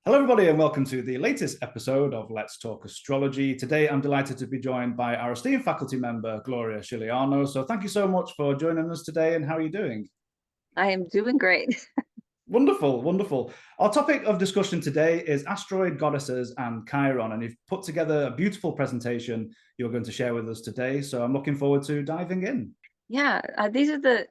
Hello, everybody, and welcome to the latest episode of Let's Talk Astrology. Today, I'm delighted to be joined by our esteemed faculty member, Gloria. So thank you so much for joining us today, and how are you doing? I am doing great. Wonderful, wonderful. Our topic of discussion today is asteroid goddesses and Chiron, and you've put together a beautiful presentation you're going to share with us today, so I'm looking forward to diving in. Yeah, these are the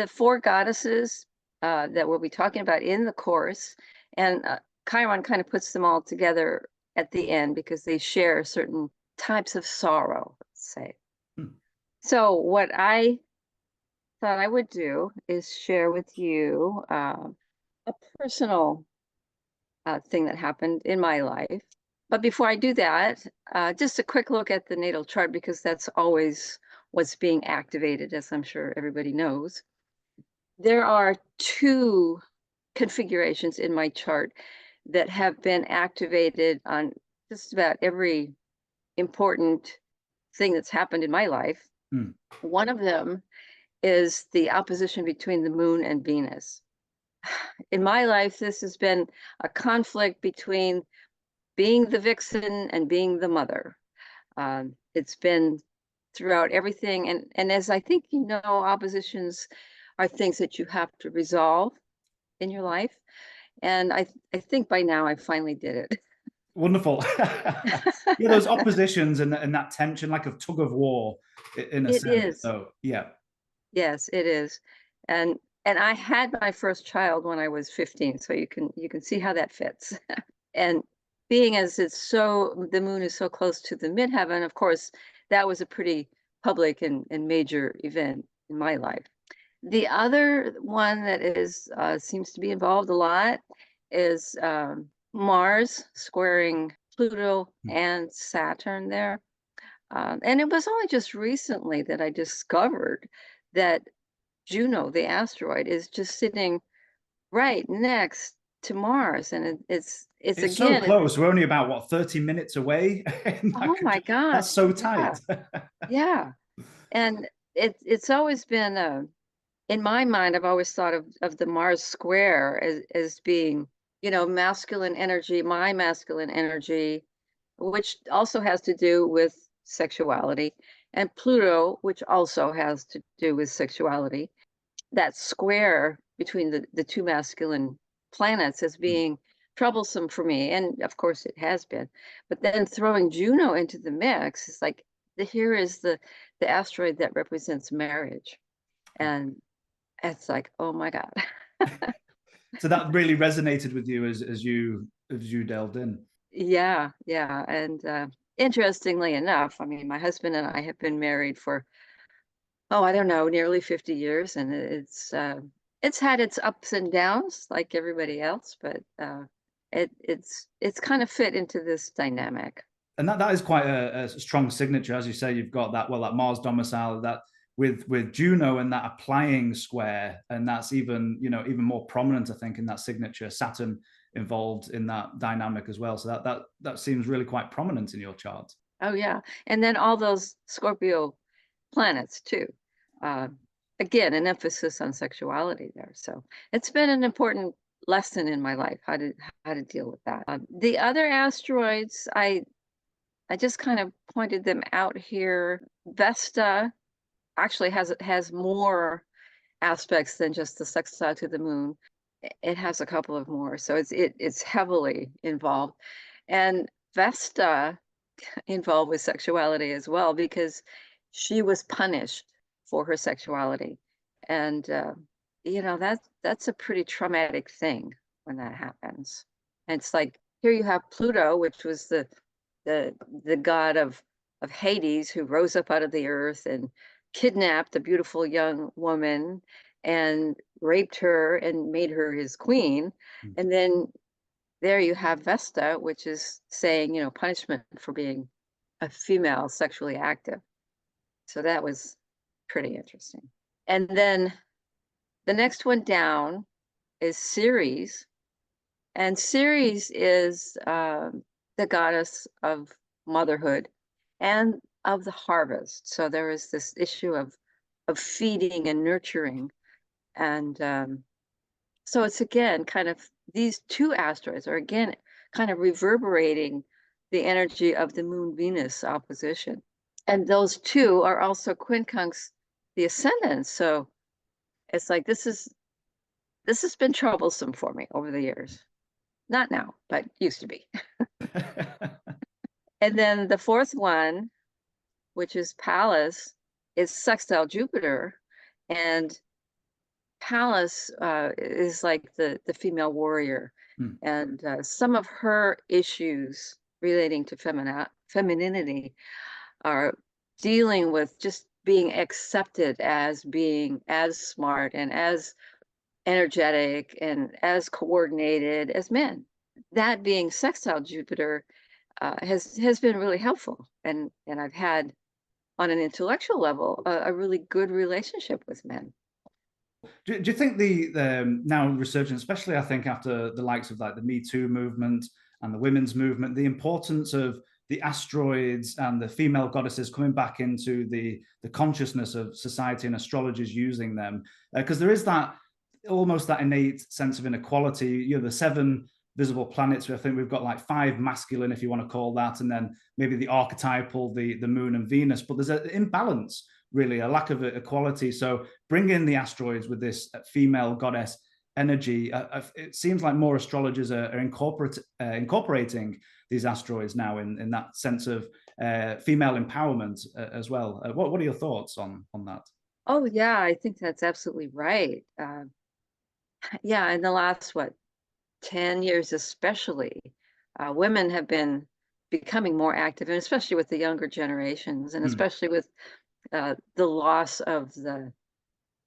four goddesses that we'll be talking about in the course, and Chiron kind of puts them all together at the end because they share certain types of sorrow, let's say. So what I thought I would do is share with you a personal thing that happened in my life. But before I do that, just a quick look at the natal chart, because that's always what's being activated, as I'm sure everybody knows. There are two configurations in my chart that have been activated on just about every important thing that's happened in my life. One of them is the opposition between the moon and Venus. In my life, this has been a conflict between being the vixen and being the mother. It's been throughout everything. And as I think you know, oppositions are things that you have to resolve in your life. And I think by now I finally did it. Wonderful. Yeah, those oppositions and that tension, like a tug of war in a It sense. is. So, yeah. Yes, it is. And I had my first child when I was 15, so you can see how that fits. And being as the moon is so close to the midheaven, of course, that was a pretty public and major event in my life. The other one that is seems to be involved a lot is Mars squaring Pluto and Saturn there. And it was only just recently that I discovered that Juno, the asteroid, is just sitting right next to Mars, and it's So again. close. We're only about, what, 30 minutes away? Oh my That's gosh! so Yeah, tight. yeah. And it's always been in my mind. I've always thought of the Mars square as being, masculine energy, my masculine energy, which also has to do with sexuality, and Pluto, which also has to do with sexuality. That square between the two masculine planets as being troublesome for me, and of course it has been. But then throwing Juno into the mix is like, here is the asteroid that represents marriage, and it's like, oh my God. So that really resonated with you as you delved in. Yeah, yeah. And interestingly enough, I mean, my husband and I have been married for, oh, I don't know, nearly 50 years, and it's had its ups and downs like everybody else, but it's kind of fit into this dynamic. And that is quite a strong signature, as you say. You've got that Mars domicile, that with Juno and that applying square, and that's even more prominent, I think, in that signature. Saturn involved in that dynamic as well, so that seems really quite prominent in your chart. Oh yeah, and then all those Scorpio planets too. Uh, Again, an emphasis on sexuality there. So it's been an important lesson in my life how to deal with that. The other asteroids, I just kind of pointed them out here. Vesta actually has more aspects than just the sextile to the moon. It has a couple of more, so it's heavily involved, and Vesta involved with sexuality as well, because she was punished for her sexuality, and that's a pretty traumatic thing when that happens. And it's like, here you have Pluto, which was the god of Hades, who rose up out of the earth and kidnapped a beautiful young woman and raped her and made her his queen. And then there you have Vesta, which is saying, punishment for being a female sexually active. So that was pretty interesting. And then the next one down is Ceres. And Ceres is the goddess of motherhood and of the harvest. So there is this issue of feeding and nurturing. And so it's again kind of, these two asteroids are again kind of reverberating the energy of the Moon-Venus opposition. And those two are also quincunx the ascendant. So it's like this has been troublesome for me over the years. Not now, but used to be. And then the fourth one, which is Pallas, is sextile Jupiter. And Pallas is like the female warrior. And some of her issues relating to femininity are dealing with just being accepted as being as smart and as energetic and as coordinated as men. That being sextile Jupiter has been really helpful, and I've had, on an intellectual level, a really good relationship with men. Do you think the now resurgence, especially I think after the likes of like the Me Too movement and the women's movement, the importance of the asteroids and the female goddesses coming back into the consciousness of society and astrologers using them, because there is that almost that innate sense of inequality. You know, the 7 visible planets, I think we've got like 5 masculine, if you want to call that, and then maybe the archetypal, the moon and Venus, but there's an imbalance, really, a lack of equality. So bring in the asteroids with this female goddess energy. It seems like more astrologers are incorporating these asteroids now in that sense of female empowerment as well. What are your thoughts on that? Oh yeah, I think that's absolutely right. Yeah, in the last 10 years especially, women have been becoming more active, and especially with the younger generations, and especially with the loss of the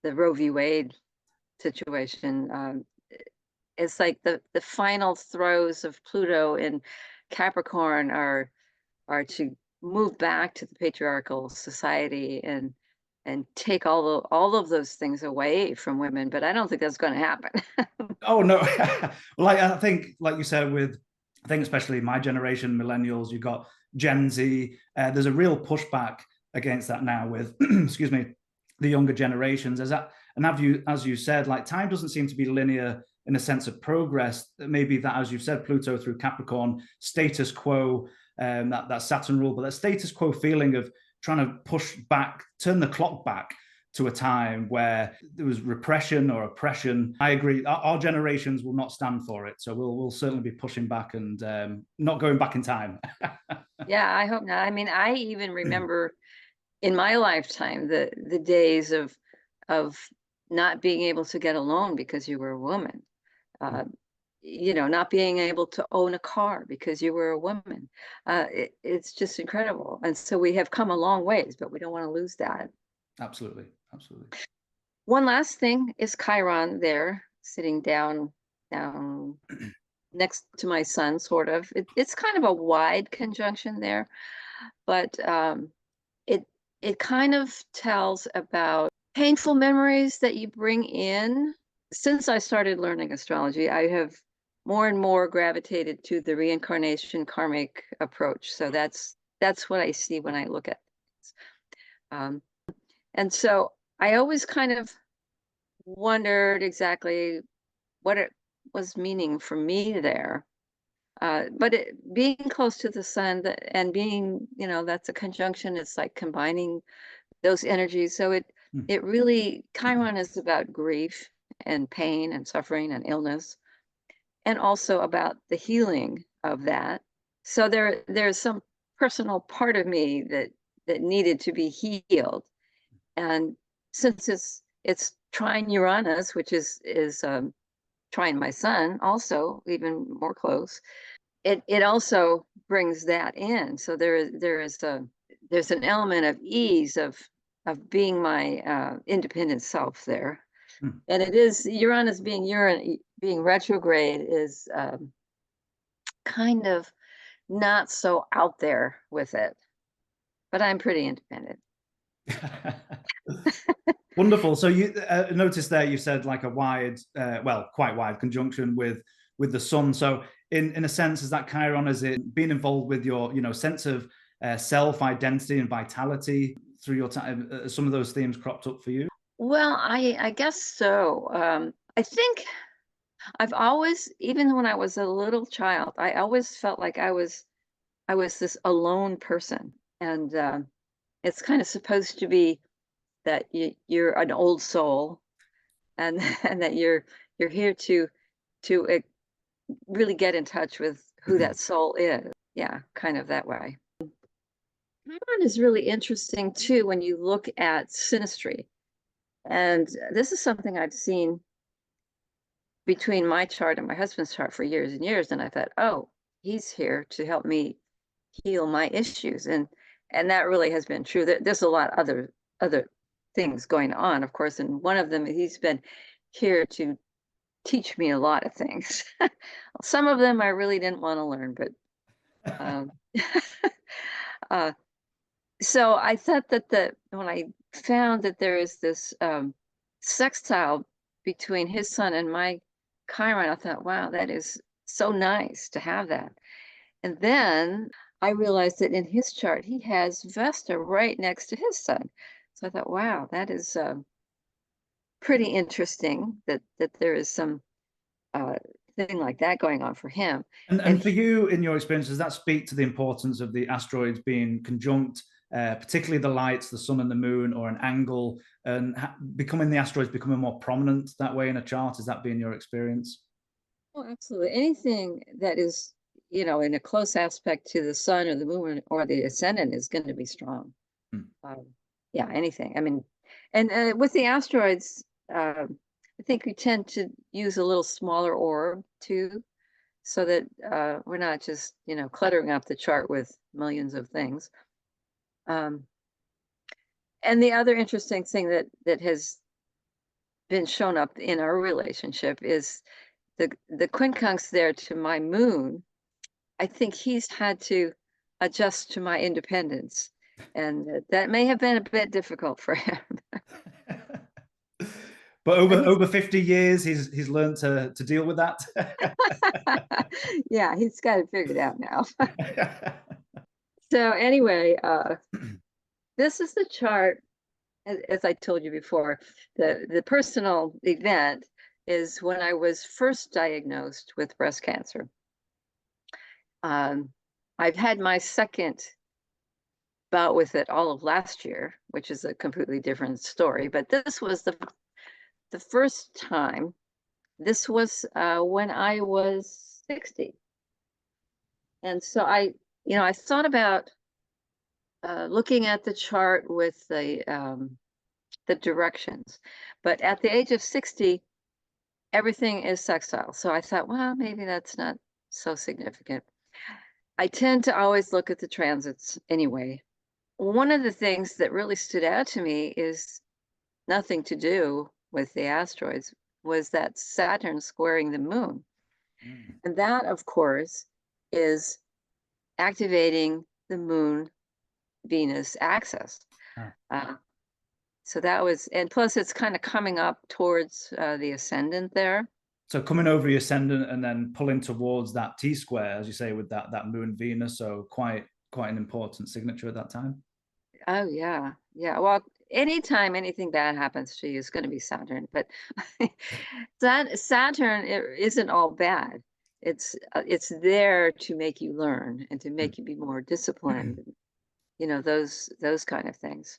Roe v. Wade situation. It's like the final throes of Pluto in Capricorn are to move back to the patriarchal society and take all of those things away from women, but I don't think that's going to happen. Oh no. Well, I think, like you said, I think especially my generation, millennials, you've got Gen Z, there's a real pushback against that now with excuse me, the younger generations. As you said, like, time doesn't seem to be linear in a sense of progress. Maybe that, as you said, Pluto through Capricorn, status quo, that Saturn rule, but that status quo feeling of trying to push back, turn the clock back to a time where there was repression or oppression. I agree. Our generations will not stand for it. So we'll certainly be pushing back and not going back in time. Yeah, I hope not. I mean, I even remember in my lifetime the days of not being able to get a loan because you were a woman. You know, not being able to own a car because you were a woman. It's just incredible. And so we have come a long ways, but we don't want to lose that. Absolutely. Absolutely. One last thing is Chiron there, sitting down next to my sun, sort of. It's kind of a wide conjunction there, but it kind of tells about painful memories that you bring in. Since I started learning astrology, I have more and more gravitated to the reincarnation karmic approach. So that's what I see when I look at things. And so I always kind of wondered exactly what it was meaning for me there. But being close to the sun and being, you know, that's a conjunction. It's like combining those energies. So it really, Chiron is about grief and pain and suffering and illness, and also about the healing of that. So there's some personal part of me that needed to be healed. And since it's trine Uranus, which is trine my sun, also even more close, it also brings that in. So there's an element of ease of being my independent self there. And it is Uranus being retrograde is kind of not so out there with it, but I'm pretty independent. Wonderful. So you noticed there, you said like a wide, quite wide conjunction with the sun. So in a sense, is that Chiron, has it been involved with your, you know, sense of self identity and vitality through your time? Some of those themes cropped up for you? Well, I guess so. I think I've always, even when I was a little child, I always felt like I was this alone person, and it's kind of supposed to be that you're an old soul, and and that you're here to really get in touch with who that soul is. Yeah, kind of that way. Chiron is really interesting too when you look at synastry, and this is something I've seen between my chart and my husband's chart for years and years, and I thought, oh, he's here to help me heal my issues, and that really has been true. There's a lot other things going on, of course, and one of them, he's been here to teach me a lot of things. Some of them I really didn't want to learn, but um, uh, so I thought that when I found that there is this sextile between his sun and my Chiron, I thought, wow, that is so nice to have that. And then I realized that in his chart, he has Vesta right next to his sun. So I thought, wow, that is pretty interesting that there is some uh, thing like that going on for him. And for you, in your experience, does that speak to the importance of the asteroids being conjunct, particularly the lights, the sun and the moon, or an angle, and becoming the asteroids becoming more prominent that way in a chart? Has that been your experience? Oh, absolutely. Anything that is, in a close aspect to the sun or the moon or the ascendant is going to be strong. Hmm. Yeah, anything. I mean, and with the asteroids, I think we tend to use a little smaller orb too, so that we're not just, cluttering up the chart with millions of things. Um, and the other interesting thing that has been shown up in our relationship is the quincunx there to my moon. I think he's had to adjust to my independence, and that may have been a bit difficult for him. But But over 50 years, he's learned to deal with that. yeah, he's got it figured out now. So anyway, this is the chart. As I told you before, the personal event is when I was first diagnosed with breast cancer. I've had my second bout with it all of last year, which is a completely different story. But this was the first time. This was when I was 60, and so I thought about looking at the chart with the directions, but at the age of 60, everything is sextile. So I thought, well, maybe that's not so significant. I tend to always look at the transits anyway. One of the things that really stood out to me is nothing to do with the asteroids, was that Saturn squaring the moon. Mm. And that, of course, is activating the moon Venus axis. Ah. So that was, and plus it's kind of coming up towards the ascendant there. So coming over your ascendant and then pulling towards that T square, as you say, with that moon Venus. So quite an important signature at that time. Oh yeah, yeah. Well, anytime anything bad happens to you, it's going to be Saturn. But that Saturn isn't all bad. It's there to make you learn and to make you be more disciplined. Those kind of things.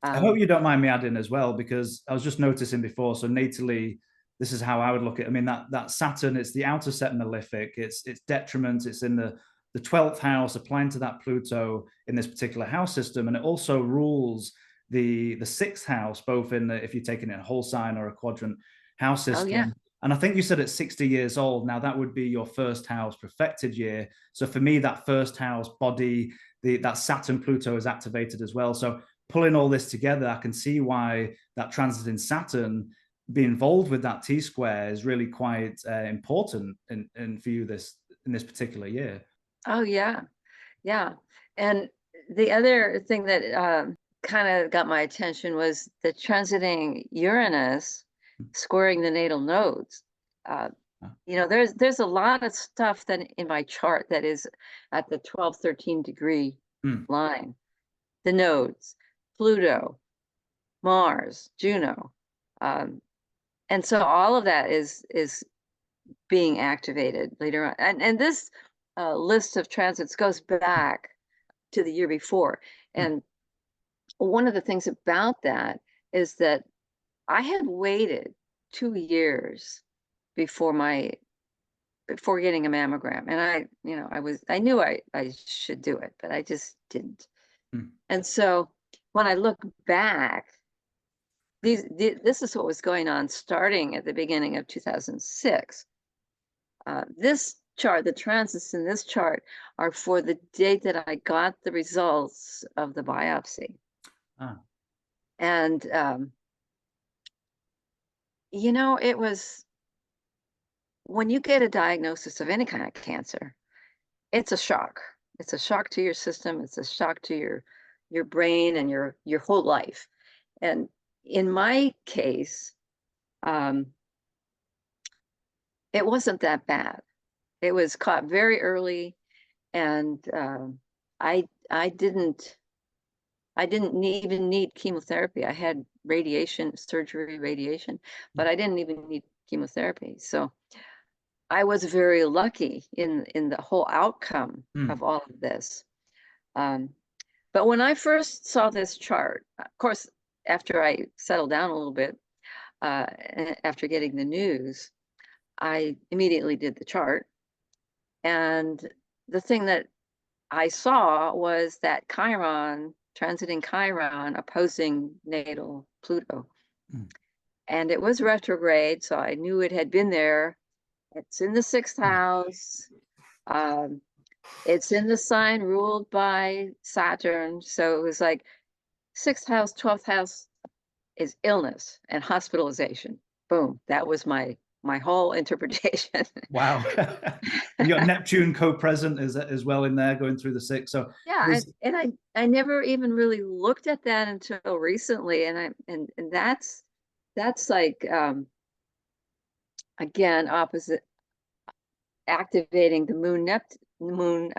I hope Um, you don't mind me adding as well, because I was just noticing before. So natally, this is how I would look at it. I mean, that Saturn, it's the outer set malefic, it's detriment, it's in the 12th house, applying to that Pluto in this particular house system. And it also rules the sixth house, both in if you're taking it a whole sign or a quadrant house oh system. yeah. And I think you said at 60 years old, now that would be your first house perfected year. So for me, that first house body, that Saturn Pluto is activated as well. So pulling all this together, I can see why that transit in Saturn, be involved with that T square, is really quite important in for you in this particular year. Oh yeah. Yeah. And the other thing that kind of got my attention was the transiting Uranus squaring the natal nodes. Uh, there's a lot of stuff that in my chart that is at the 12, 13 degree line. The nodes, Pluto, Mars, Juno. And so all of that is being activated later on. And this list of transits goes back to the year before. And one of the things about that is that I had waited 2 years before getting a mammogram. And I knew I should do it, but I just didn't. And so when I look back, this is what was going on starting at the beginning of 2006. This chart, the transits in this chart, are for the date that I got the results of the biopsy. And it was, when you get a diagnosis of any kind of cancer, it's a shock. It's a shock to your system. It's a shock to your brain and your whole life. And in my case, it wasn't that bad. It was caught very early, and I didn't even need chemotherapy. I had surgery radiation, but I didn't even need chemotherapy. So I was very lucky in the whole outcome of all of this. But when I first saw this chart, of course, after I settled down a little bit, after getting the news, I immediately did the chart. And the thing that I saw was that Chiron, transiting Chiron, opposing natal Pluto. And it was retrograde, so I knew it had been there. It's in the 6th house. It's in the sign ruled by Saturn. So it was like 6th house, 12th house is illness and hospitalization. Boom. That was my whole interpretation. Wow. And you got Neptune co-present as well in there, going through the 6th. So yeah, and I never even really looked at that until recently. And that's like again, opposite, activating the moon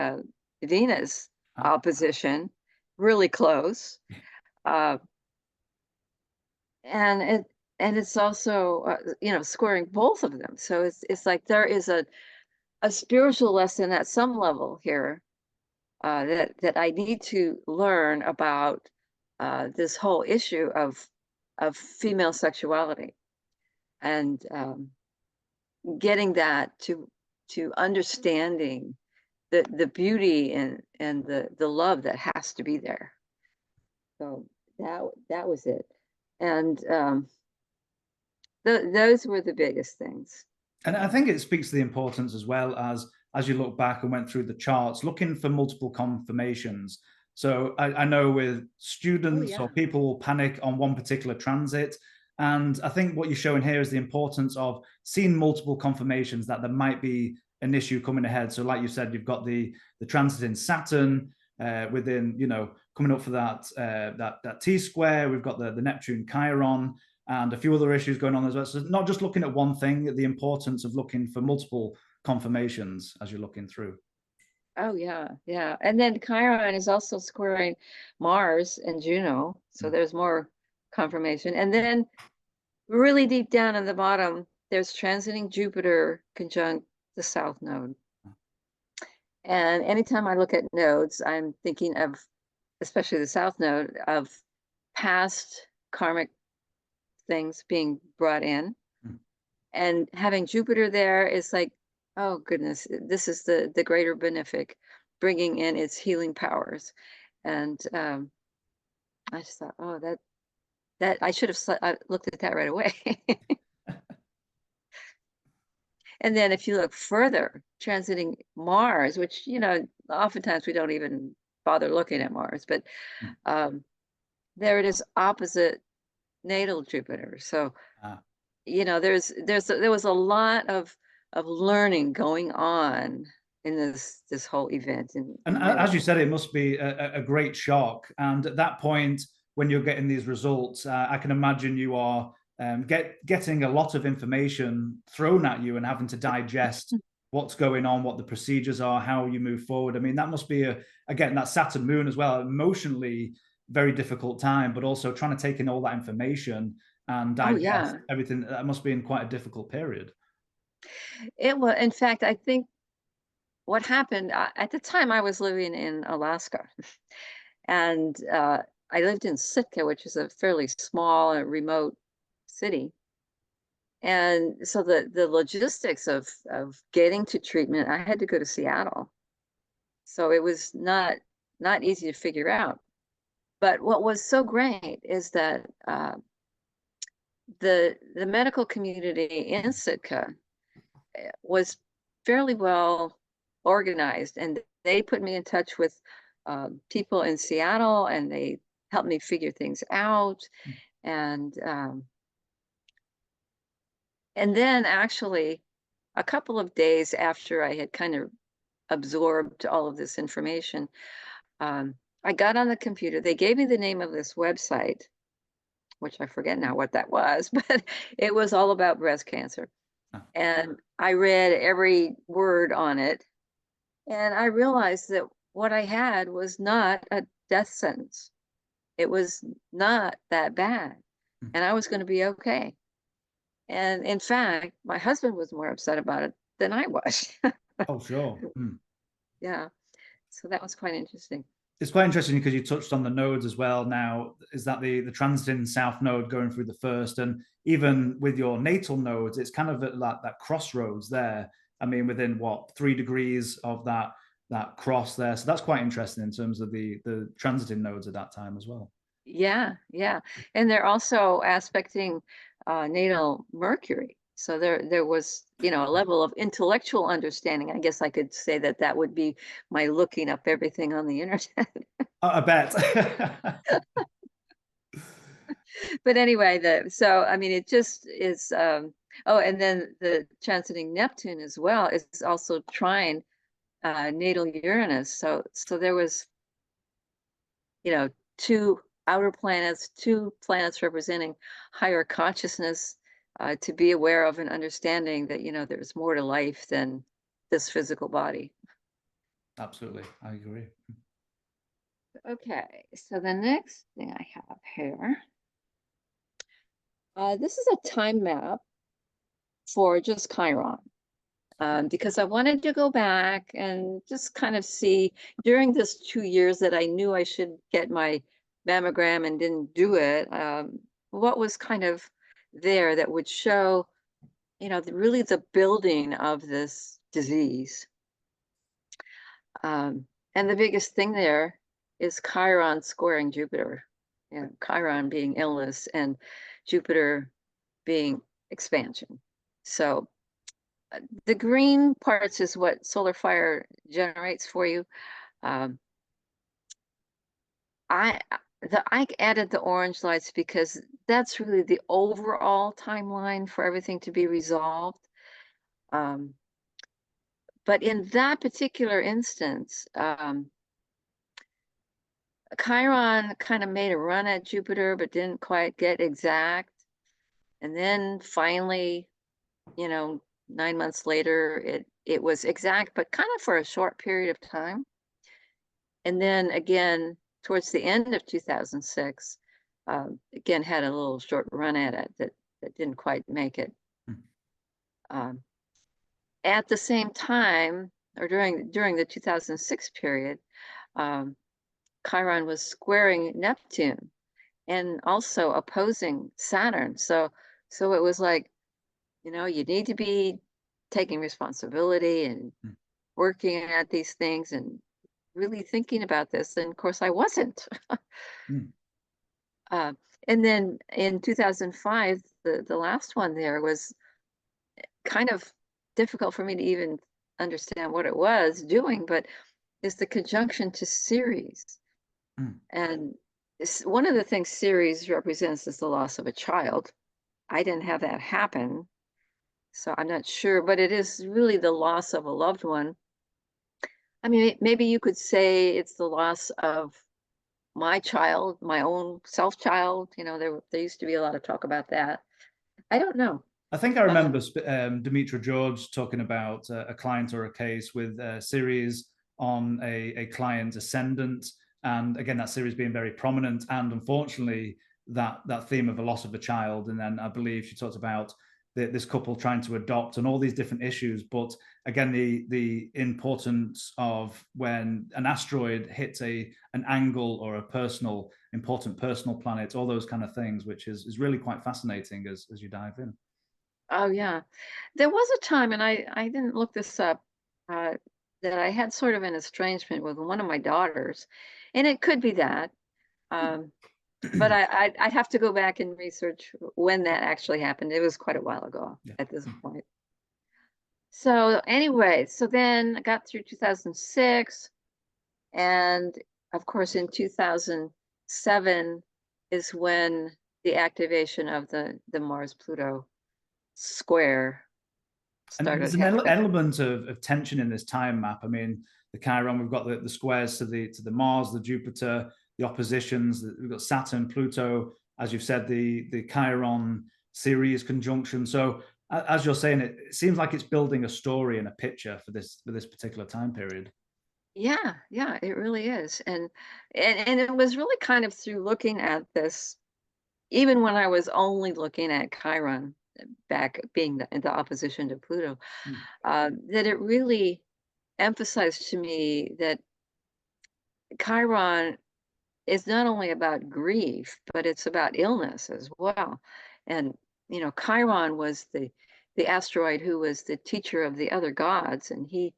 Venus opposition, really close. And it's also squaring both of them. So it's like there is a spiritual lesson at some level here that I need to learn about this whole issue of female sexuality, and getting that to understanding the beauty and the love that has to be there. So that was it. And those were the biggest things. And I think it speaks to the importance, as well as you look back and went through the charts, looking for multiple confirmations. So I know with students or people will panic on one particular transit. And I think what you're showing here is the importance of seeing multiple confirmations that there might be an issue coming ahead. So like you said, you've got the transit in Saturn within, coming up for that T-square. We've got the Neptune Chiron and a few other issues going on as well. So not just looking at one thing, the importance of looking for multiple confirmations as you're looking through. Oh, yeah. And then Chiron is also squaring Mars and Juno. So there's more confirmation. And then really deep down in the bottom, there's transiting Jupiter conjunct the South Node. And anytime I look at nodes, I'm thinking of, especially the South Node, of past karmic things being brought in. And having Jupiter there is like, oh goodness, this is the greater benefic bringing in its healing powers. And I just thought, oh, that I should have looked at that right away. And then if you look further, transiting Mars, which, oftentimes we don't even bother looking at Mars, but there it is opposite natal Jupiter. So, there was a lot of learning going on in this whole event. And as you said, it must be a great shock. And at that point, when you're getting these results, I can imagine you are getting a lot of information thrown at you and having to digest what's going on, what the procedures are, how you move forward. I mean, that must be, again, that Saturn moon as well, emotionally very difficult time, but also trying to take in all that information and digest everything. That must be in quite a difficult period. It was, in fact, I think what happened at the time I was living in Alaska, and I lived in Sitka, which is a fairly small and remote city. And so the logistics of getting to treatment, I had to go to Seattle. So it was not easy to figure out. But what was so great is that the medical community in Sitka was fairly well organized, and they put me in touch with people in Seattle, and they helped me figure things out. And and then actually, a couple of days after I had kind of absorbed all of this information, I got on the computer. They gave me the name of this website, which I forget now what that was, but it was all about breast cancer. Ah. And I read every word on it, and I realized that what I had was not a death sentence. It was not that bad, Mm. and I was going to be okay. And in fact, my husband was more upset about it than I was. Oh, sure. Mm. Yeah, so that was quite interesting. It's quite interesting because you touched on the nodes as well. Now, is that the transiting south node going through the first, and even with your natal nodes, it's kind of at that crossroads there. I mean, within what 3 degrees of that cross there. So that's quite interesting in terms of the transiting nodes at that time as well. Yeah, yeah. And they're also aspecting natal Mercury. So there was, a level of intellectual understanding. I guess I could say that that would be my looking up everything on the internet. I bet. But anyway, so I mean, it just is. Oh, and then the transiting Neptune as well is also trine natal Uranus. So there was, two outer planets, two planets representing higher consciousness, to be aware of and understanding that, there's more to life than this physical body. Absolutely, I agree. Okay, so the next thing I have here, this is a time map for just Chiron. Because I wanted to go back and just kind of see during this 2 years that I knew I should get my mammogram and didn't do it, what was kind of there that would show, really the building of this disease. And the biggest thing there is Chiron squaring Jupiter, Chiron being illness and Jupiter being expansion. So the green parts is what solar fire generates for you. Um, I added the orange lights because that's really the overall timeline for everything to be resolved. But in that particular instance, Chiron kind of made a run at Jupiter, but didn't quite get exact. And then finally, 9 months later, it was exact, but kind of for a short period of time. And then again, towards the end of 2006, again had a little short run at it that didn't quite make it. At the same time, or during the 2006 period, Chiron was squaring Neptune and also opposing Saturn. So it was like, you need to be taking responsibility and working at these things and really thinking about this. And of course, I wasn't. And then in 2005, the last one there was kind of difficult for me to even understand what it was doing, but is the conjunction to Ceres. And one of the things Ceres represents is the loss of a child. I didn't have that happen, so I'm not sure, but it is really the loss of a loved one. I mean, maybe you could say it's the loss of my child, my own self-child. There used to be a lot of talk about that. I don't know. I think I remember Dimitra George talking about a client or a case with Ceres on a client ascendant, and again that Ceres being very prominent, and unfortunately that theme of the loss of a child. And then I believe she talked about this couple trying to adopt and all these different issues. But again, the importance of when an asteroid hits an angle or a important personal planet, all those kind of things, which is really quite fascinating as you dive in. Oh yeah, there was a time, and I didn't look this up, that I had sort of an estrangement with one of my daughters, and it could be that. But I'd have to go back and research when that actually happened. It was quite a while ago Yeah. at this point. So anyway, so then I got through 2006, and of course in 2007 is when the activation of the Mars-Pluto square And started there's an happening. element of tension in this time map. I mean, the Chiron, we've got the squares to the Mars, the Jupiter, the oppositions. We've got Saturn, Pluto, as you've said, the Chiron Ceres conjunction. So as you're saying, it seems like it's building a story and a picture for this particular time period. Yeah, yeah, it really is. And it was really kind of through looking at this, even when I was only looking at Chiron back being the opposition to Pluto, that it really emphasized to me that Chiron is not only about grief, but it's about illness as well. And Chiron was the asteroid who was the teacher of the other gods, and he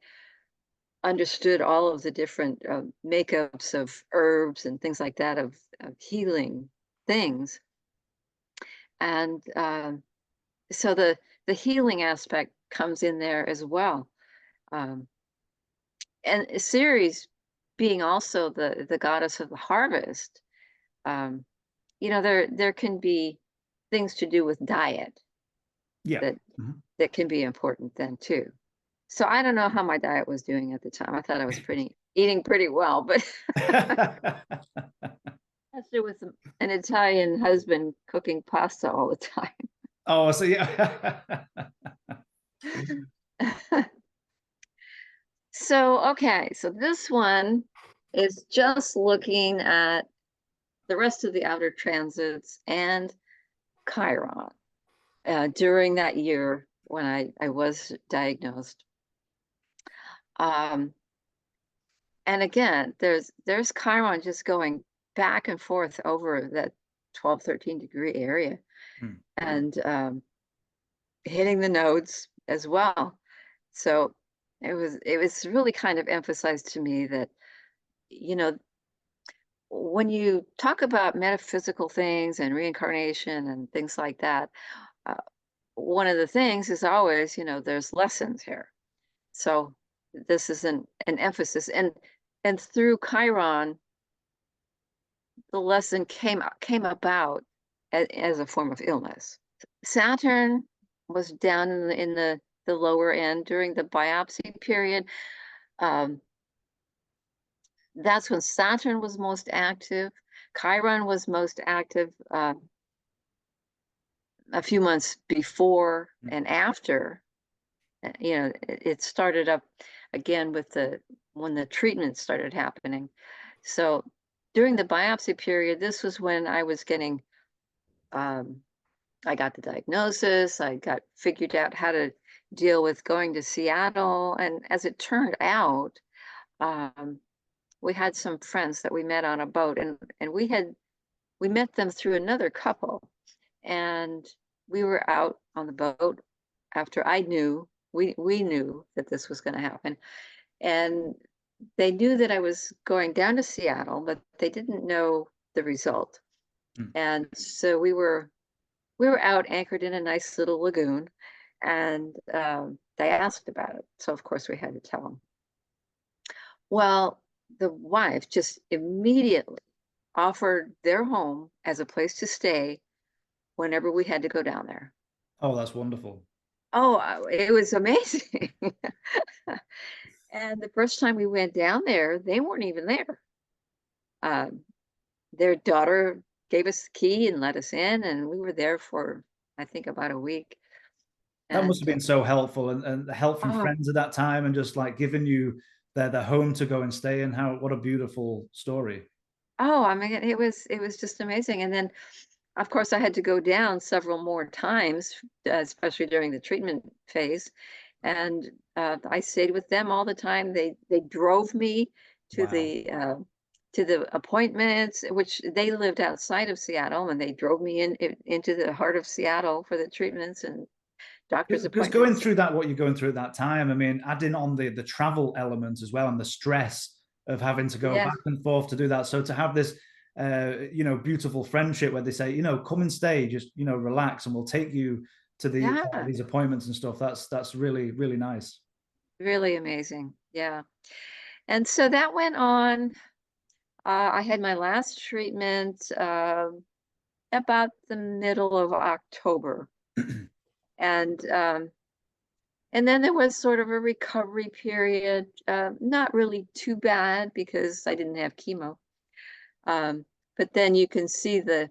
understood all of the different makeups of herbs and things like that of healing things. And so the healing aspect comes in there as well. And Ceres being also the goddess of the harvest, there can be things to do with diet Yeah. that can be important then too. So I don't know how my diet was doing at the time. I thought I was eating pretty well, but especially with an Italian husband cooking pasta all the time. Oh, so yeah. So, okay, so this one is just looking at the rest of the outer transits and Chiron during that year when I was diagnosed. And again, there's Chiron just going back and forth over that 12, 13 degree area and hitting the nodes as well. So it was really kind of emphasized to me that, when you talk about metaphysical things and reincarnation and things like that, one of the things is always, there's lessons here. So this is an emphasis, and through Chiron, the lesson came about as a form of illness. Saturn was down in the lower end during the biopsy period. That's when Saturn was most active. Chiron was most active a few months before and after. It started up again when the treatment started happening. So during the biopsy period, this was when I was getting, I got the diagnosis, I got figured out how to deal with going to Seattle. And as it turned out, we had some friends that we met on a boat, and we met them through another couple. And we were out on the boat after we knew that this was going to happen. And they knew that I was going down to Seattle, but they didn't know the result. And so we were out anchored in a nice little lagoon, and they asked about it. So of course we had to tell them. Well, the wife just immediately offered their home as a place to stay whenever we had to go down there. Oh, that's wonderful. Oh, it was amazing. And the first time we went down there, they weren't even there. Their daughter gave us the key and let us in, and we were there for, I think, about a week. That must have been so helpful, and the help from friends at that time, and just like giving you their home to go and stay in. What a beautiful story. Oh, I mean, it was just amazing. And then of course, I had to go down several more times, especially during the treatment phase. And I stayed with them all the time. They drove me to Wow. the appointments, which they lived outside of Seattle, and they drove me into the heart of Seattle for the treatments and doctor's Because going appointments. through that, what you're going through at that time, I mean, adding on the travel element as well and the stress of having to go Yes, back and forth to do that. So to have this, beautiful friendship where they say, come and stay, just, relax, and we'll take you to yeah, these appointments and stuff. That's really, really nice. really amazing. Yeah. And so that went on. I had my last treatment about the middle of October. And and then there was sort of a recovery period, not really too bad because I didn't have chemo. But then you can see the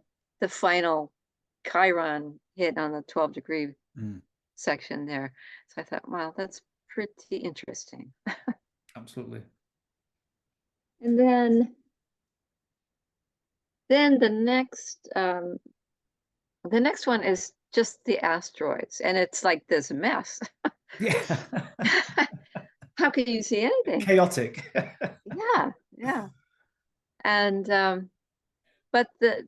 final Chiron hit on the 12-degree Mm, section there. So I thought, wow, that's pretty interesting. absolutely. And then the next one is just the asteroids, and it's like this mess. Yeah. How can you see anything? Chaotic. Yeah, yeah. And but the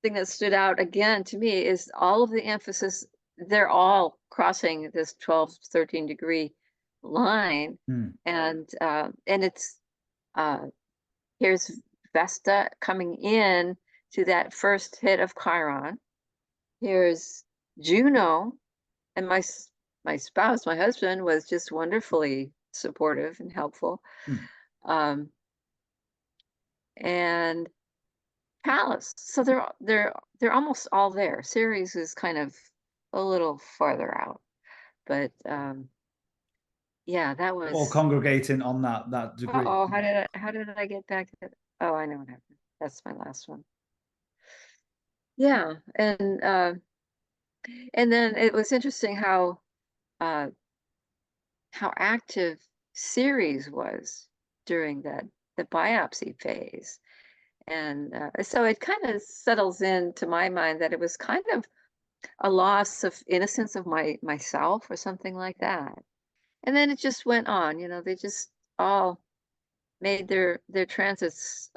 thing that stood out again to me is all of the emphasis, they're all crossing this 12, 13-degree line. Mm, And it's uh here's Vesta coming in to that first hit of Chiron. Here's Juno, and my spouse, my husband, was just wonderfully supportive and helpful. mm. Um, and Palace. So they're almost all there. Ceres is kind of a little farther out, but yeah, that All was. congregating on that degree. Oh, how did I get back to that? Oh, I know what happened. That's my last one. Yeah, and then it was interesting uh how active Ceres was during the biopsy phase. And so it kind of settles into my mind that it was kind of a loss of innocence of myself or something like that. And then it just went on, they just all made their transits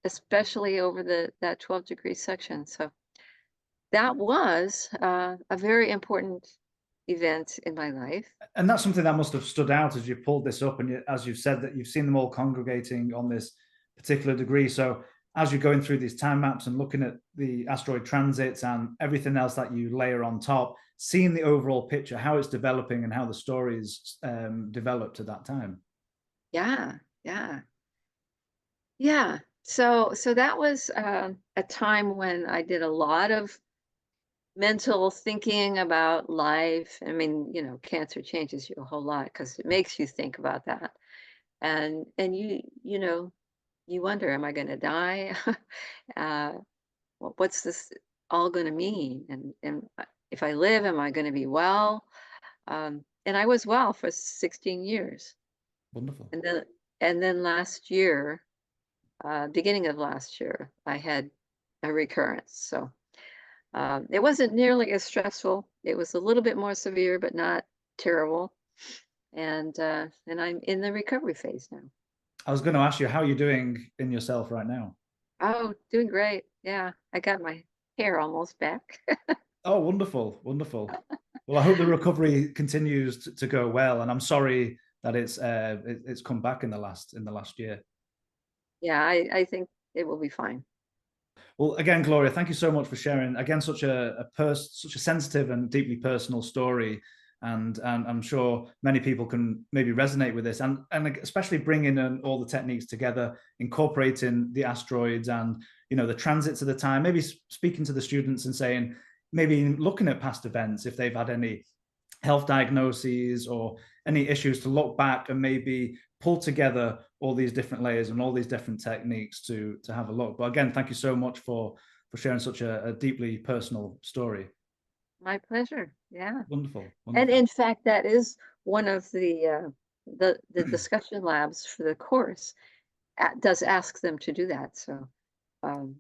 especially over that 12-degree section. So that was a very important event in my life. And that's something that must have stood out as you pulled this up, and as you've said that you've seen them all congregating on this particular degree. So as you're going through these time maps and looking at the asteroid transits and everything else that you layer on top, seeing the overall picture, how it's developing and how the stories developed at that time. Yeah, yeah, yeah. So that was a time when I did a lot of mental thinking about life. I mean, cancer changes you a whole lot because it makes you think about that. And you wonder, am I going to die? uh, what's this all going to mean? And if I live, am I going to be well? And I was well for 16 years. Wonderful. And then last year, beginning of last year, I had a recurrence. So it wasn't nearly as stressful. It was a little bit more severe, but not terrible. And I'm in the recovery phase now. I was going to ask you, how are you doing in yourself right now? Oh, doing great. Yeah, I got my hair almost back. Oh, wonderful, wonderful. Well, I hope the recovery continues to go well, and I'm sorry that it's come back in the last year. Yeah, I think it will be fine. Well, again, Gloria, thank you so much for sharing again such a sensitive and deeply personal story, and I'm sure many people can maybe resonate with this, and especially bringing in all the techniques together, incorporating the asteroids and the transits of the time, maybe speaking to the students and saying, maybe looking at past events if they've had any health diagnoses or any issues, to look back and maybe pull together all these different layers and all these different techniques to have a look. But again, thank you so much for sharing such a deeply personal story. My pleasure. Yeah. Wonderful, And wonderful. in fact, that is one of the discussion labs for the course. Does ask them to do that. So, um,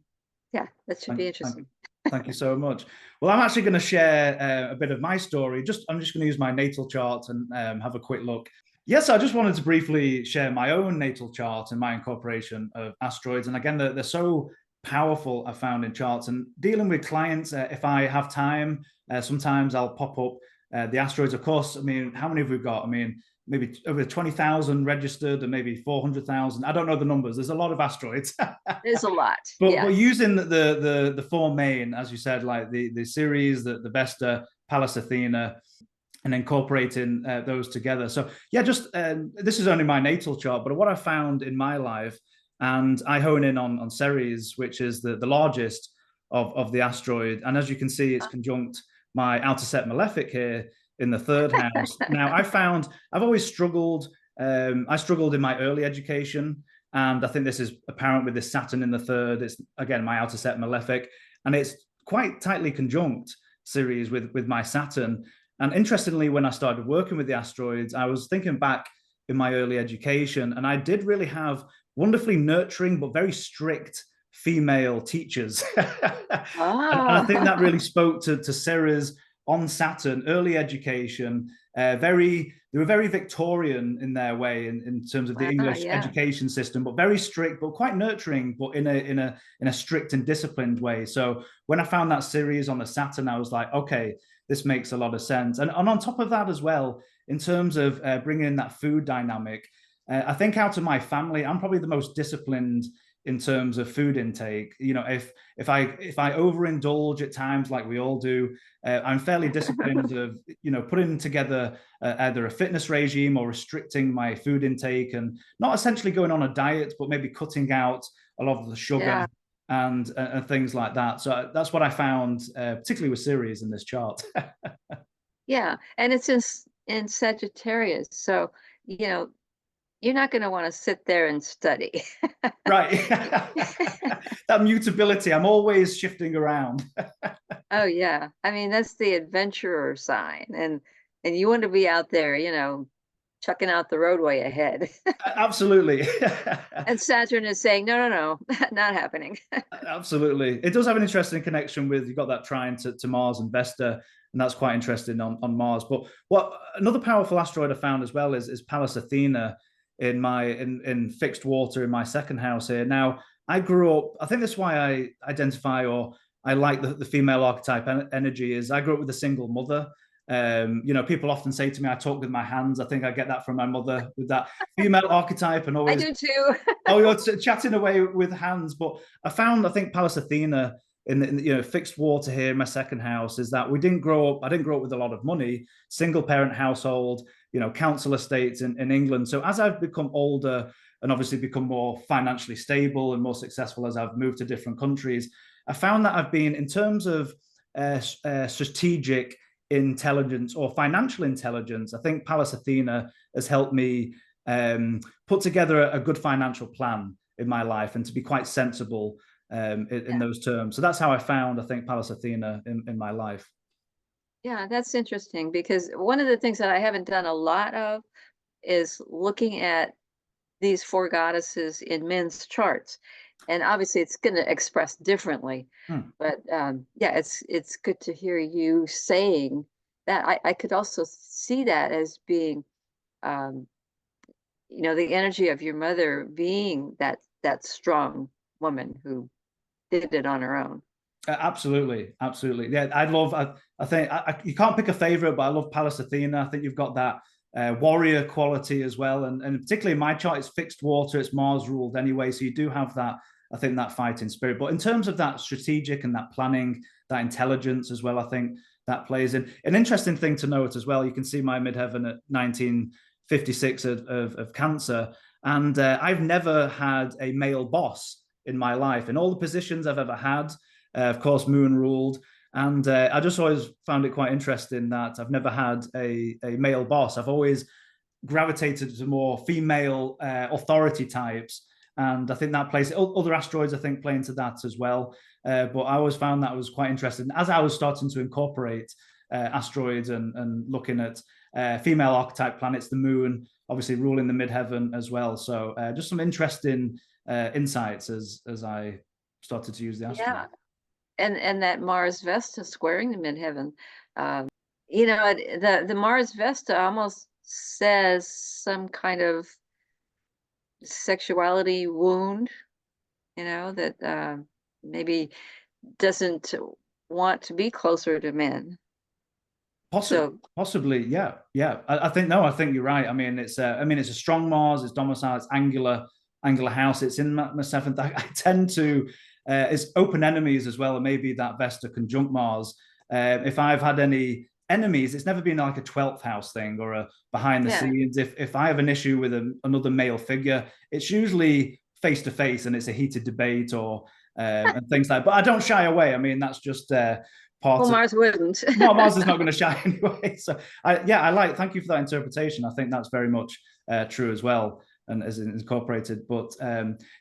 yeah, that should be Thank, thank, interesting. Thank you so much. Well, I'm actually going to share a bit of my story. I'm just going to use my natal chart and have a quick look. Yes, I just wanted to briefly share my own natal chart and my incorporation of asteroids. And again, they're so powerful, I found, in charts. And dealing with clients, if I have time, sometimes I'll pop up the asteroids. Of course, I mean, how many have we got? I mean, maybe over 20,000 registered and maybe 400,000. I don't know the numbers. There's a lot of asteroids. There's a lot. But using the four main, as you said, like the Ceres, the Vesta, Pallas Athena, and incorporating those together. So yeah, just this is only my natal chart, but what I found in my life, and I hone in on Ceres, which is the largest of the asteroid. And as you can see, it's conjunct my outer set malefic here in the third house. Now, I've always struggled. I struggled in my early education. And I think this is apparent with this Saturn in the third. It's, again, my outer set malefic. And it's quite tightly conjunct Ceres with my Saturn. And interestingly, when I started working with the asteroids, I was thinking back in my early education, and I did really have wonderfully nurturing but very strict female teachers. And I think that really spoke to Ceres on Saturn, early education, they were very Victorian in their way in terms of the English education system, but very strict, but quite nurturing, but in a strict and disciplined way. So when I found that series on the Saturn, I was like, okay, this makes a lot of sense. And on top of that as well, in terms of bringing in that food dynamic, I think out of my family, I'm probably the most disciplined in terms of food intake. You know, if I overindulge at times, like we all do, I'm fairly disciplined of, you know, putting together either a fitness regime or restricting my food intake, and not essentially going on a diet, but maybe cutting out a lot of the sugar and things like that. So that's what I found, particularly with Ceres in this chart. Yeah, and it's in Sagittarius, so you know, you're not going to want to sit there and study. Right. That mutability, I'm always shifting around. Oh yeah. I mean, that's the adventurer sign. And you want to be out there, you know, chucking out the roadway ahead. Absolutely. And Saturn is saying, no, not happening. Absolutely. It does have an interesting connection with, you've got that trine to Mars and Vesta, and that's quite interesting on Mars. But what another powerful asteroid I found as well is Pallas Athena in fixed water in my second house here. Now, I grew up, I think that's why I identify, or I like the female archetype energy, is I grew up with a single mother. You know, people often say to me, I talk with my hands. I think I get that from my mother with that female archetype, and always I do too. oh, you're chatting away with hands. But I think Pallas Athena in you know, fixed water here in my second house is that I didn't grow up with a lot of money, single parent household, you know, council estates in England. So as I've become older and obviously become more financially stable and more successful as I've moved to different countries, I found that I've been, in terms of strategic intelligence or financial intelligence, I think Pallas Athena has helped me put together a good financial plan in my life, and to be quite sensible in those terms. So that's how I found, I think, Pallas Athena in my life. Yeah, that's interesting, because one of the things that I haven't done a lot of is looking at these four goddesses in men's charts. And obviously it's going to express differently. But yeah, it's good to hear you saying that. I could also see that as being, you know, the energy of your mother being that strong woman who did it on her own. Absolutely. Yeah, I think you can't pick a favorite, but I love Pallas Athena. I think you've got that warrior quality as well, and particularly in my chart, it's fixed water, it's Mars ruled anyway, so you do have that, I think, that fighting spirit. But in terms of that strategic and that planning, that intelligence as well, I think that plays in. An interesting thing to note as well, you can see my midheaven at 1956 of Cancer, and I've never had a male boss in my life. In all the positions I've ever had, of course, moon ruled. And I just always found it quite interesting that I've never had a male boss. I've always gravitated to more female authority types. And I think that plays, other asteroids, I think, play into that as well. But I always found that was quite interesting. As I was starting to incorporate asteroids and looking at female archetype planets, the moon, obviously ruling the midheaven as well. So just some interesting insights as I started to use the asteroid. Yeah. and that Mars Vesta squaring the midheaven, you know, the Mars Vesta almost says some kind of sexuality wound, you know, that maybe doesn't want to be closer to men. Possibly, yeah. I think you're right. I mean, it's a strong Mars. It's domicile. It's angular house. It's in my seventh. I tend to it's open enemies as well, and maybe that Vesta conjunct Mars. If I've had any enemies, it's never been like a 12th house thing or a behind the scenes. If I have an issue with another male figure, it's usually face to face, and it's a heated debate or and things like that. But I don't shy away. I mean, that's just Mars wouldn't. No, Mars is not going to shy anyway. So thank you for that interpretation. I think that's very much true as well, and as incorporated. But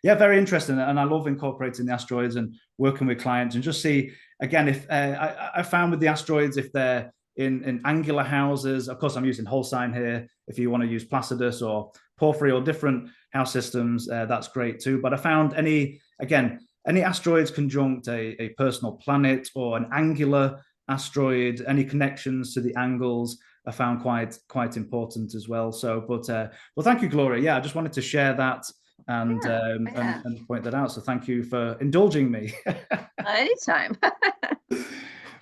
very interesting. And I love incorporating the asteroids and working with clients and just see, again, if I found with the asteroids, if they're in angular houses, of course, I'm using whole sign here. If you want to use Placidus or Porphyry or different house systems, that's great too. But I found any asteroids conjunct a personal planet or an angular asteroid, any connections to the angles, I found quite important as well. So, but thank you, Gloria. Yeah, I just wanted to share that and point that out. So thank you for indulging me. Anytime.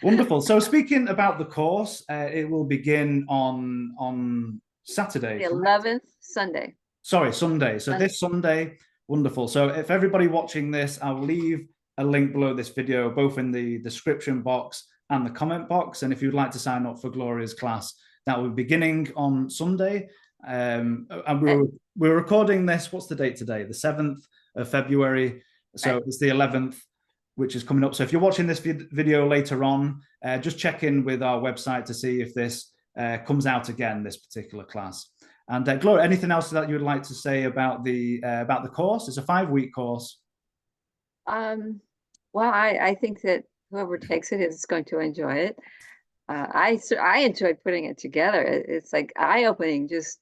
Wonderful. So speaking about the course, it will begin on Saturday. The 11th, Sunday. Sorry, Sunday. So this Sunday. Wonderful. So if everybody watching this, I'll leave a link below this video, both in the description box and the comment box. And if you'd like to sign up for Gloria's class, that will be beginning on Sunday. And we're recording this. What's the date today? The 7th of February. So it's the 11th, which is coming up. So if you're watching this video later on, just check in with our website to see if this comes out again, this particular class. And Gloria, anything else that you would like to say about the course? It's a 5-week course. Well, I think that whoever takes it is going to enjoy it. I enjoyed putting it together. It's like eye-opening just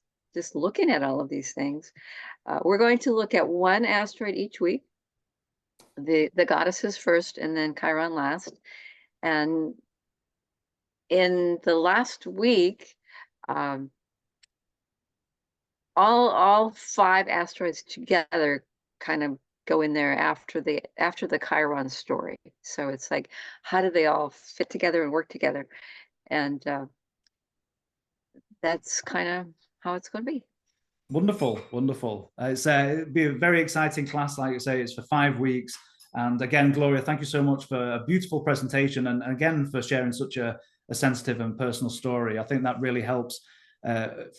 looking at all of these things. We're going to look at one asteroid each week. The goddesses first, and then Chiron last. And in the last week, all 5 asteroids together kind of go in there after the Chiron story. So it's like, how do they all fit together and work together? And that's kind of how it's going to be. Wonderful. It'll be a very exciting class. Like I say, it's for 5 weeks. And again, Gloria, thank you so much for a beautiful presentation, and again for sharing such a sensitive and personal story. I think that really helps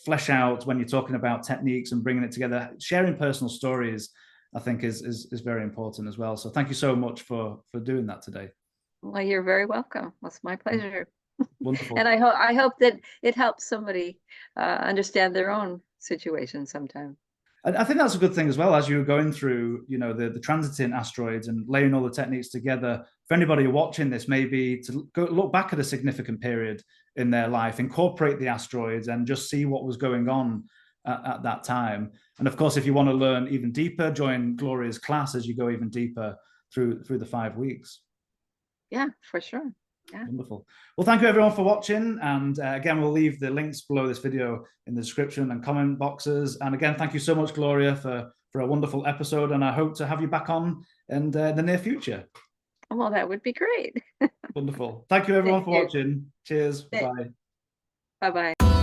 flesh out when you're talking about techniques and bringing it together. Sharing personal stories, I think, is very important as well. So thank you so much for doing that today. Well, you're very welcome. It's my pleasure. Wonderful. And I hope that it helps somebody understand their own situation sometime. And I think that's a good thing as well, as you were going through, the transiting asteroids and laying all the techniques together. For anybody watching this, maybe to look back at a significant period in their life, incorporate the asteroids, and just see what was going on at that time. And of course, if you want to learn even deeper, join Gloria's class as you go even deeper through the 5 weeks. Yeah, for sure. Yeah. Wonderful. Well, thank you everyone for watching. And again, we'll leave the links below this video in the description and comment boxes. And again, thank you so much, Gloria, for a wonderful episode. And I hope to have you back on in the near future. Well, that would be great. Wonderful. Thank you everyone for watching. Cheers. Bye. Bye-bye.